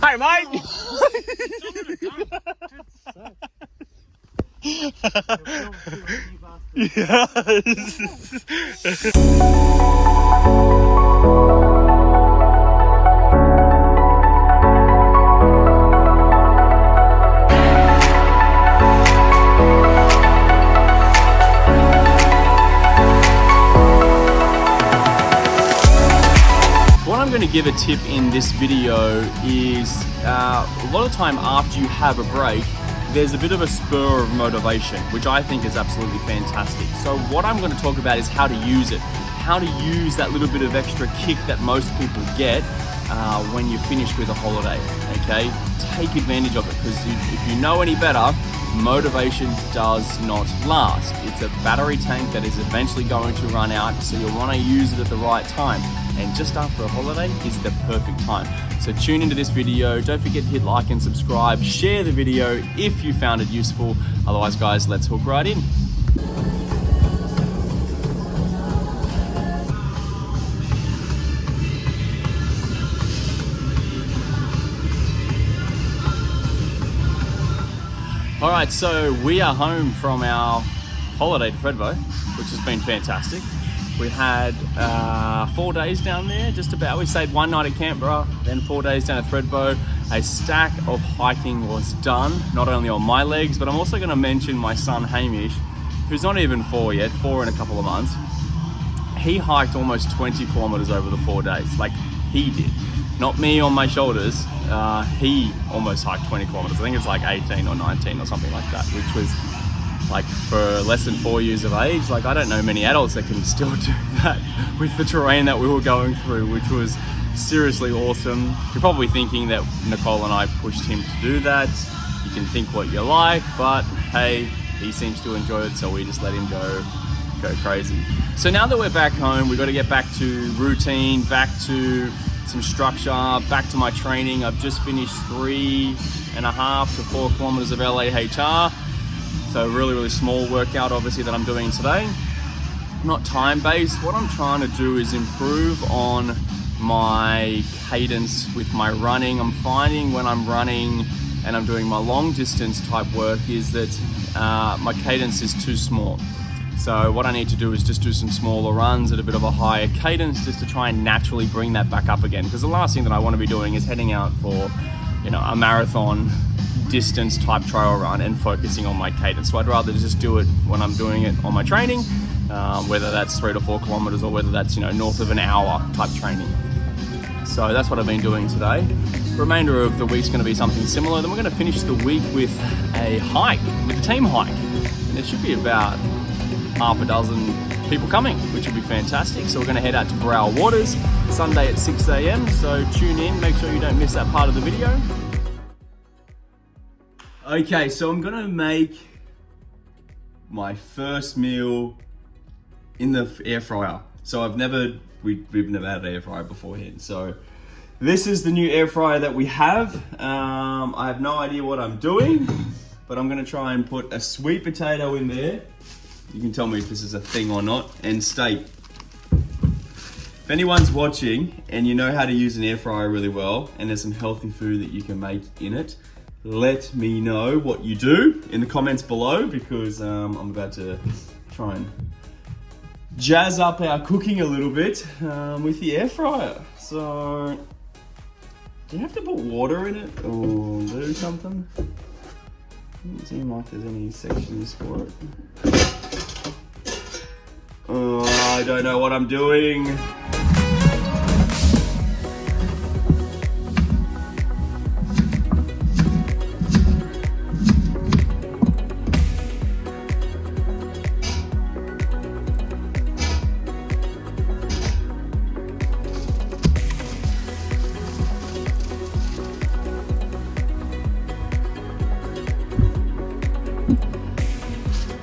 Hey, mate! What I'm going to give a tip in this video is a lot of time after you have a break, there's a bit of a spur of motivation, which I think is absolutely fantastic. So what I'm going to talk about is how to use it, how to use that little bit of extra kick that most people get when you finish with a holiday, okay? Take advantage of it, because if you know any better, motivation does not last. It's a battery tank that is eventually going to run out, so you'll want to use it at the right time. And just after a holiday is the perfect time. So tune into this video. Don't forget to hit like and subscribe. Share the video if you found it useful. Otherwise, guys, let's hook right in. All right, so we are home from our holiday to Thredbo, which has been fantastic. We had 4 days down there, just about. We stayed one night at Canberra, then 4 days down at Thredbo. A stack of hiking was done, not only on my legs, but I'm also going to mention my son Hamish, who's not even 4 yet, 4 in a couple of months. He hiked almost 20 kilometers over the 4 days, like he did. Not me on my shoulders, he almost hiked 20 kilometers. I think it's like 18 or 19 or something like that, which was like for less than 4 years of age. Like, I don't know many adults that can still do that with the terrain that we were going through, which was seriously awesome. You're probably thinking that Nicole and I pushed him to do that. You can think what you like, but hey, he seems to enjoy it, so we just let him go crazy. So now that we're back home, we've got to get back to routine, back to some structure, back to my training. I've just finished 3.5 to 4 kilometers of LAHR. So really small workout, obviously, that I'm doing today. Not time-based. What I'm trying to do is improve on my cadence with my running. I'm finding when I'm running and I'm doing my long distance type work is that my cadence is too small. So what I need to do is just do some smaller runs at a bit of a higher cadence, just to try and naturally bring that back up again. Because the last thing that I want to be doing is heading out for, a marathon distance type trail run and focusing on my cadence. So I'd rather just do it when I'm doing it on my training, whether that's 3 to 4 kilometers or whether that's north of an hour type training. So that's what I've been doing today. Remainder of the week's going to be something similar. Then we're going to finish the week with a hike, with a team hike, and there should be about half a dozen people coming, which will be fantastic. So we're going to head out to Brow Waters Sunday at 6 a.m. So tune in, make sure you don't miss that part of the video. Okay, so I'm gonna make my first meal in the air fryer. So we've never had an air fryer beforehand. So this is the new air fryer that we have. I have no idea what I'm doing, but I'm gonna try and put a sweet potato in there. You can tell me if this is a thing or not, and steak. If anyone's watching and you know how to use an air fryer really well, and there's some healthy food that you can make in it, let me know what you do in the comments below, because I'm about to try and jazz up our cooking a little bit with the air fryer. So, do you have to put water in it or do something? Doesn't seem like there's any sections for it. Oh, I don't know what I'm doing.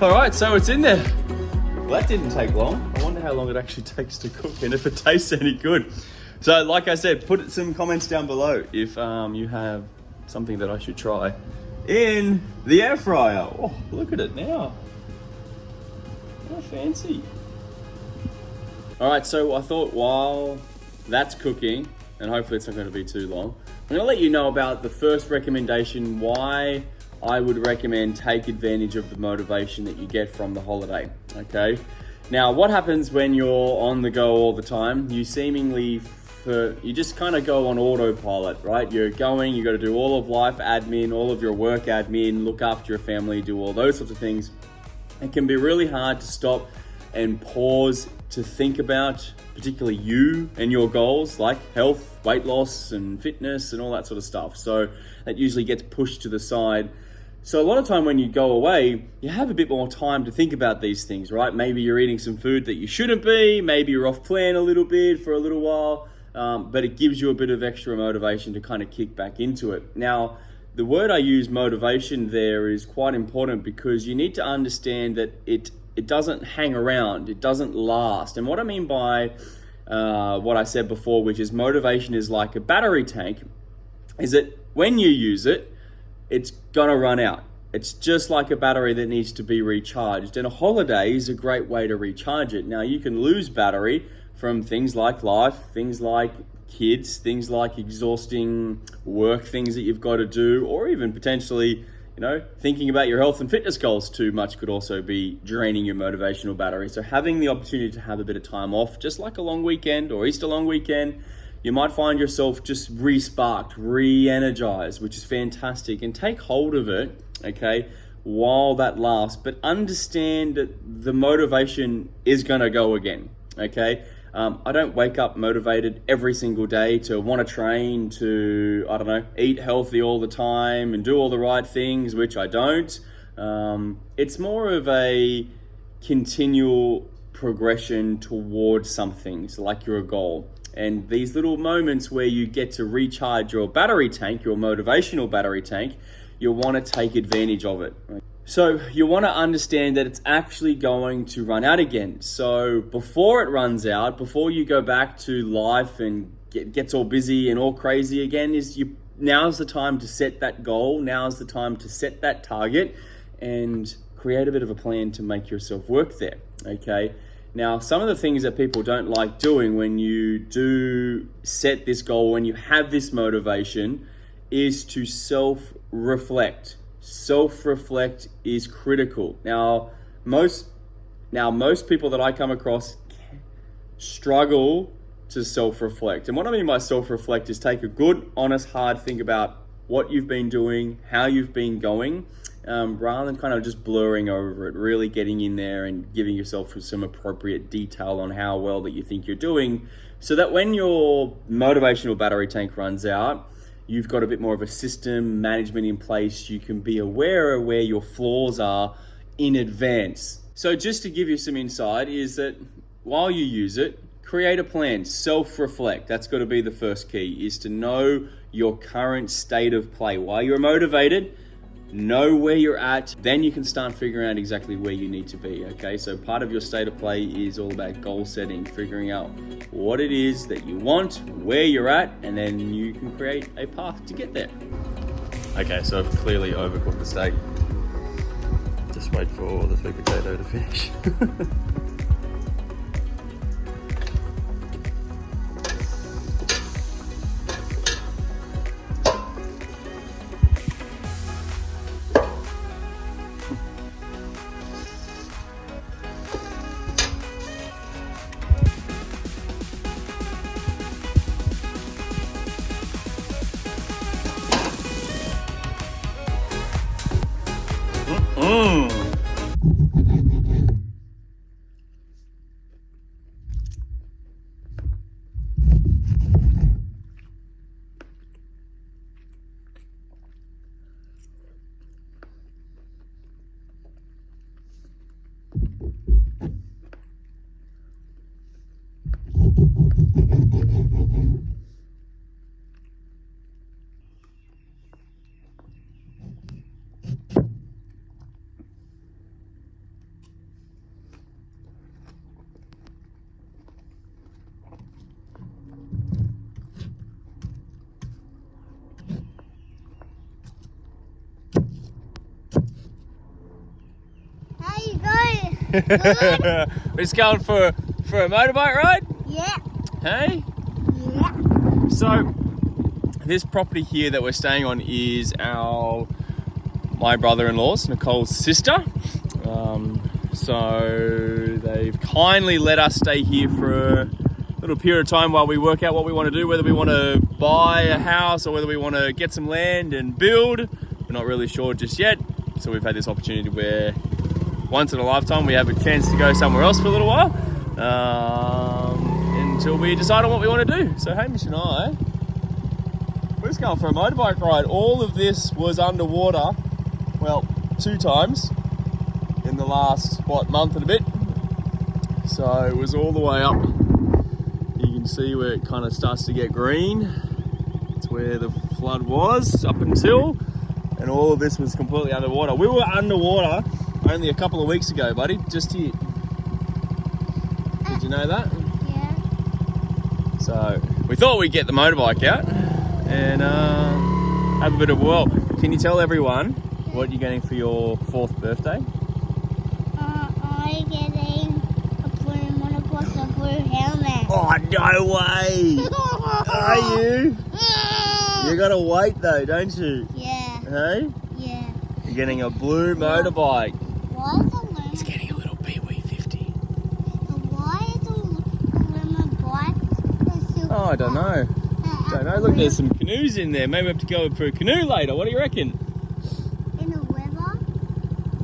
All right, so it's in there. Well, that didn't take long. I wonder how long it actually takes to cook and if it tastes any good. So like I said, put some comments down below if you have something that I should try in the air fryer. Oh, look at it now. How fancy. All right, so I thought while that's cooking, and hopefully it's not going to be too long, I'm going to let you know about the first recommendation, why I would recommend take advantage of the motivation that you get from the holiday, okay? Now, what happens when you're on the go all the time? You just kind of go on autopilot, right? You're going, you got to do all of life admin, all of your work admin, look after your family, do all those sorts of things. It can be really hard to stop and pause to think about particularly you and your goals like health, weight loss and fitness and all that sort of stuff. So that usually gets pushed to the side. So a lot of time when you go away, you have a bit more time to think about these things, right? Maybe you're eating some food that you shouldn't be, maybe you're off plan a little bit for a little while, but it gives you a bit of extra motivation to kind of kick back into it. Now, the word I use, motivation, there is quite important because you need to understand that it doesn't hang around, it doesn't last. And what I mean by what I said before, which is motivation is like a battery tank, is that when you use it, it's gonna run out. It's just like a battery that needs to be recharged. And a holiday is a great way to recharge it. Now, you can lose battery from things like life, things like kids, things like exhausting work, things that you've got to do, or even potentially, thinking about your health and fitness goals too much could also be draining your motivational battery. So having the opportunity to have a bit of time off, just like a long weekend or Easter long weekend, you might find yourself just re-sparked, re-energized, which is fantastic. And take hold of it, okay, while that lasts. But understand that the motivation is going to go again, okay? I don't wake up motivated every single day to want to train, to, eat healthy all the time and do all the right things, which I don't. It's more of a continual progression towards something, so like your goal. And these little moments where you get to recharge your battery tank, your motivational battery tank, you'll want to take advantage of it. So you want to understand that it's actually going to run out again. So before it runs out, before you go back to life and gets all busy and all crazy again, now's the time to set that goal. Now's the time to set that target and create a bit of a plan to make yourself work there, okay? Now, some of the things that people don't like doing when you do set this goal, when you have this motivation, is to self-reflect. Self-reflect is critical. Now, most people that I come across struggle to self-reflect. And what I mean by self-reflect is take a good, honest, hard think about what you've been doing, how you've been going, rather than kind of just blurring over it, really getting in there and giving yourself some appropriate detail on how well that you think you're doing, so that when your motivational battery tank runs out, you've got a bit more of a system management in place. You can be aware of where your flaws are in advance. So just to give you some insight is that while you use it, create a plan, self-reflect. That's got to be the first key, is to know your current state of play. While you're motivated, know where you're at, then you can start figuring out exactly where you need to be, okay? So part of your state of play is all about goal setting, figuring out what it is that you want, where you're at, and then you can create a path to get there. Okay, so I've clearly overcooked the steak. Just wait for the sweet potato to finish. We're just going for a motorbike ride? Yeah. Hey? Yeah. So, this property here that we're staying on is my brother-in-law's, Nicole's sister. So they've kindly let us stay here for a little period of time while we work out what we want to do, whether we want to buy a house or whether we want to get some land and build. We're not really sure just yet. So we've had this opportunity where once in a lifetime we have a chance to go somewhere else for a little while until we decide on what we want to do. So Hamish and I, we're just going for a motorbike ride. All of this was underwater, well, 2 times in the last, month and a bit. So it was all the way up. You can see where it kind of starts to get green. It's where the flood was up until, and all of this was completely underwater. We were underwater only a couple of weeks ago, buddy, just here. Did you know that? Yeah. So we thought we'd get the motorbike out and have a bit of a whirl. Can you tell everyone what you're getting for your 4th birthday? I'm getting a blue monocle, a blue helmet. Oh, no way! Are you? You gotta wait though, don't you? Yeah. Hey? Yeah. You're getting a blue motorbike. Why is the lemon? He's getting a little BW50. Why is the lemon bike so Oh, I don't know. Don't know. Look, there's some canoes in there. Maybe we have to go for a canoe later. What do you reckon? in the river?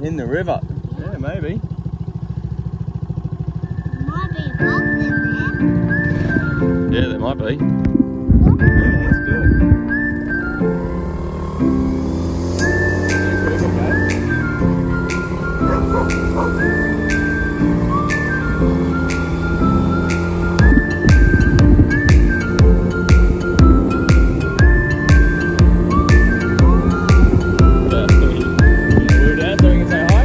In the river? Yeah, maybe. Might be bugs in there. Yeah, there might be. Yeah, let's do it. We're down so we can say hi.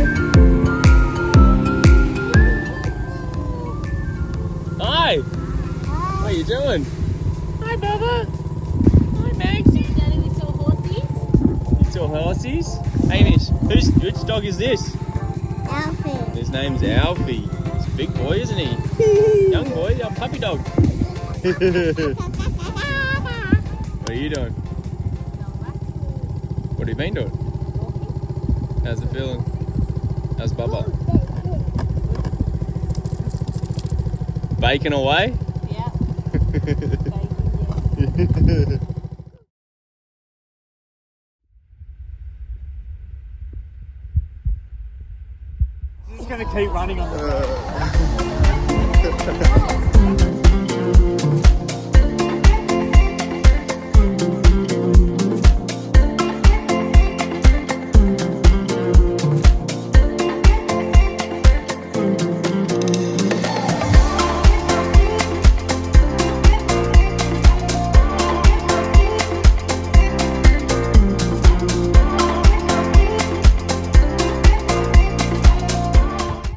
Hi. What are you doing? Hi, Bubba. Hi, Max. Daddy, we saw horses. You saw horses? Hamish, which dog is this? Alfie. His name's Alfie. He's a big boy, isn't he? Young boy, a puppy dog. What are you doing? What have you been doing? How's it feeling? How's Bubba? Baking away? Yeah. Just gonna keep running on the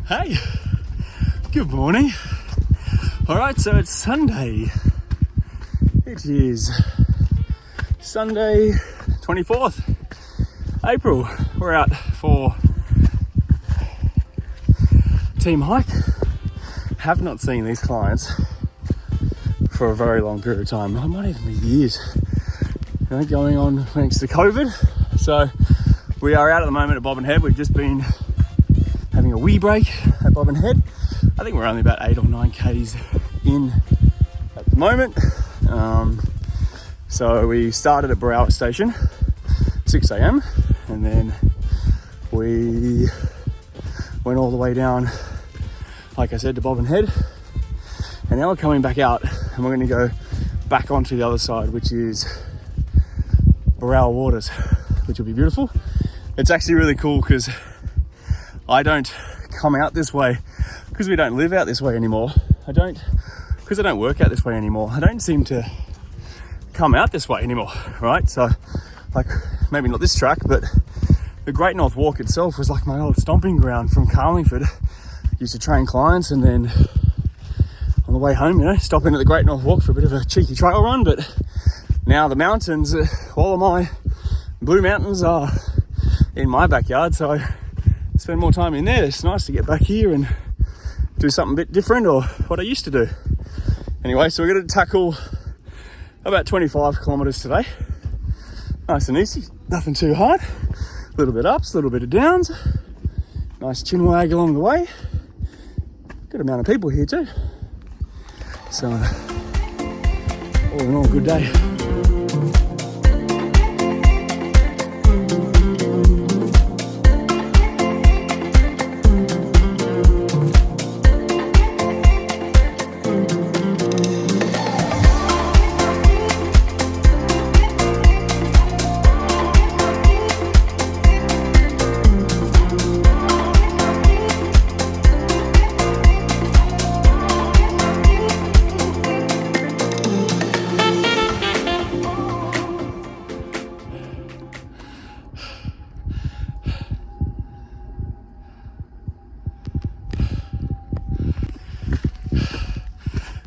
Hey, good morning. All right, so it's Sunday. It is Sunday, 24th April. We're out for team hike. Have not seen these clients for a very long period of time. It might even be years. You know, going on thanks to COVID. So we are out at the moment at Bobbin Head. We've just been having a wee break at Bobbin Head. I think we're only about 8 or 9 k's in at the moment. So we started at Borawa Station, 6 a.m. and then we went all the way down, like I said, to Bobbin Head. And now we're coming back out and we're going to go back onto the other side, which is Borawa Waters, which will be beautiful. It's actually really cool because I don't come out this way because we don't live out this way anymore. Because I don't work out this way anymore. I don't seem to come out this way anymore, right? So, like, maybe not this track, but the Great North Walk itself was like my old stomping ground from Carlingford. Used to train clients and then on the way home, you know, stop in at the Great North Walk for a bit of a cheeky trail run. But now the mountains, all of my Blue Mountains are in my backyard, so I spend more time in there. It's nice to get back here and do something a bit different or what I used to do. Anyway, so we're going to tackle About 25 kilometres today. Nice and easy, nothing too hard. A little bit ups, a little bit of downs. Nice chin wag along the way. Good amount of people here too. So, all in all, good day.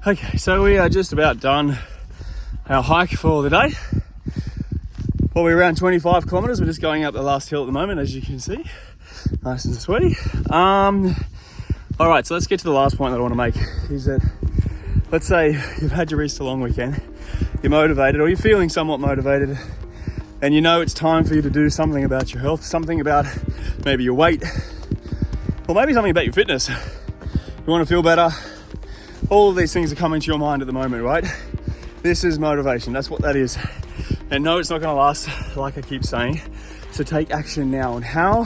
Okay, so we are just about done our hike for the day. Probably around 25 kilometres. We're just going up the last hill at the moment, as you can see. Nice and sweaty. All right, so let's get to the last point that I want to make, is that, let's say you've had your Easter long weekend, you're motivated, or you're feeling somewhat motivated, and you know it's time for you to do something about your health, something about maybe your weight, or maybe something about your fitness. You want to feel better. All of these things are coming to your mind at the moment, right? This is motivation, that's what that is. And no, it's not gonna last, like I keep saying. So take action now. And how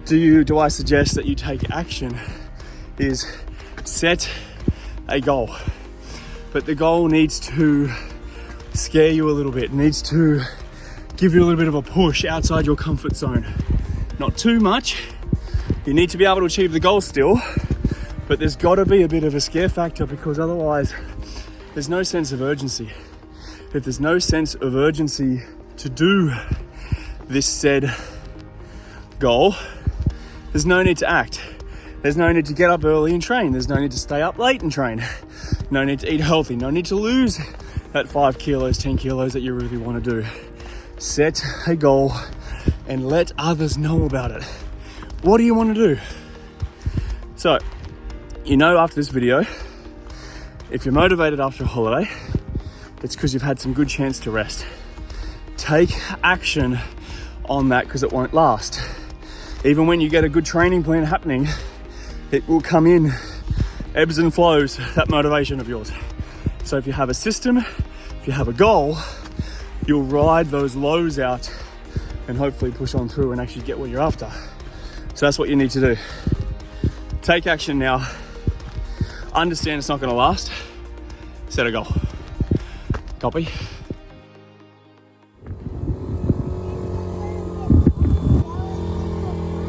do I suggest that you take action is set a goal. But the goal needs to scare you a little bit, needs to give you a little bit of a push outside your comfort zone. Not too much. You need to be able to achieve the goal still, but there's got to be a bit of a scare factor, because otherwise there's no sense of urgency. If there's no sense of urgency to do this said goal, there's no need to act. There's no need to get up early and train. There's no need to stay up late and train. No need to eat healthy. No need to lose that 5 kilos, 10 kilos that you really want to do. Set a goal and let others know about it. What do you want to do? So, you know, after this video, if you're motivated after a holiday, it's because you've had some good chance to rest. Take action on that, because it won't last. Even when you get a good training plan happening, it will come in ebbs and flows, that motivation of yours. So if you have a system, if you have a goal, you'll ride those lows out and hopefully push on through and actually get what you're after. So that's what you need to do. Take action now. Understand it's not going to last. Set a goal. Copy.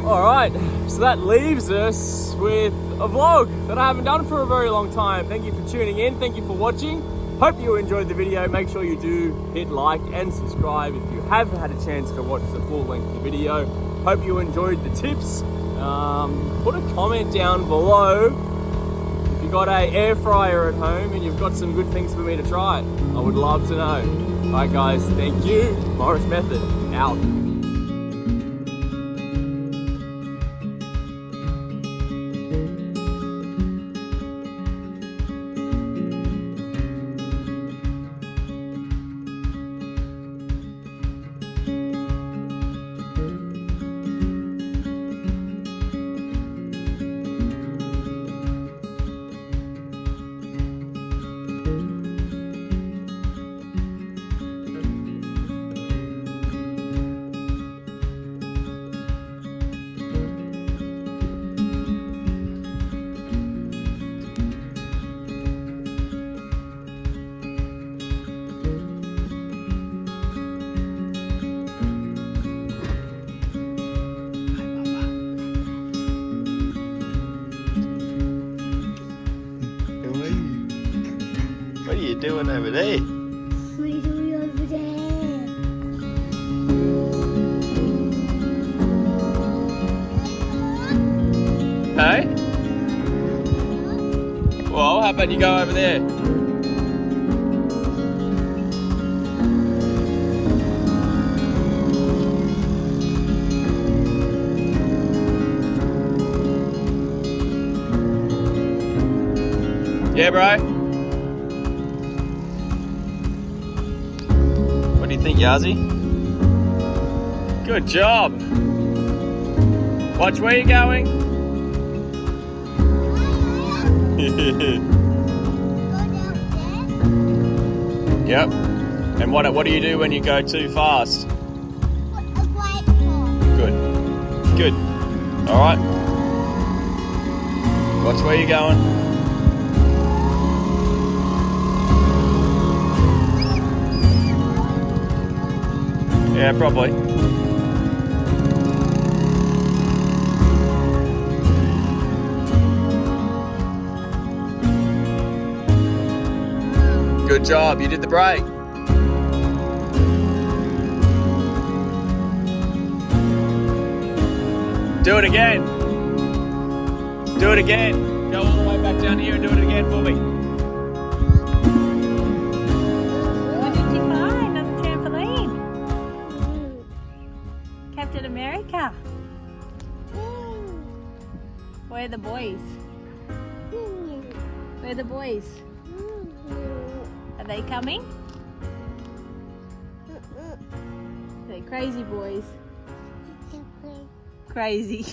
All right, so that leaves us with a vlog that I haven't done for a very long time. Thank you for tuning in. Thank you for watching. Hope you enjoyed the video. Make sure you do hit like and subscribe if you have had a chance to watch the full length of the video. Hope you enjoyed the tips. Put a comment down below if you've got an air fryer at home and you've got some good things for me to try. I would love to know. All right, guys, thank you. Morris Method, out. What are you doing over there? What are you doing over there? Hey? Well, how about you go over there? Yeah, bro? do you think, Yazi? Good job. Watch where you're going. Yep. And what do you do when you go too fast? Good. Good. All right. Watch where you're going. Yeah, probably. Good job. You did the brake. Do it again. Do it again. Go all the way back down here and do it again for me. 155 on the trampoline. Captain America. Where are the boys? Where are the boys? Are they coming? They're crazy boys. Crazy.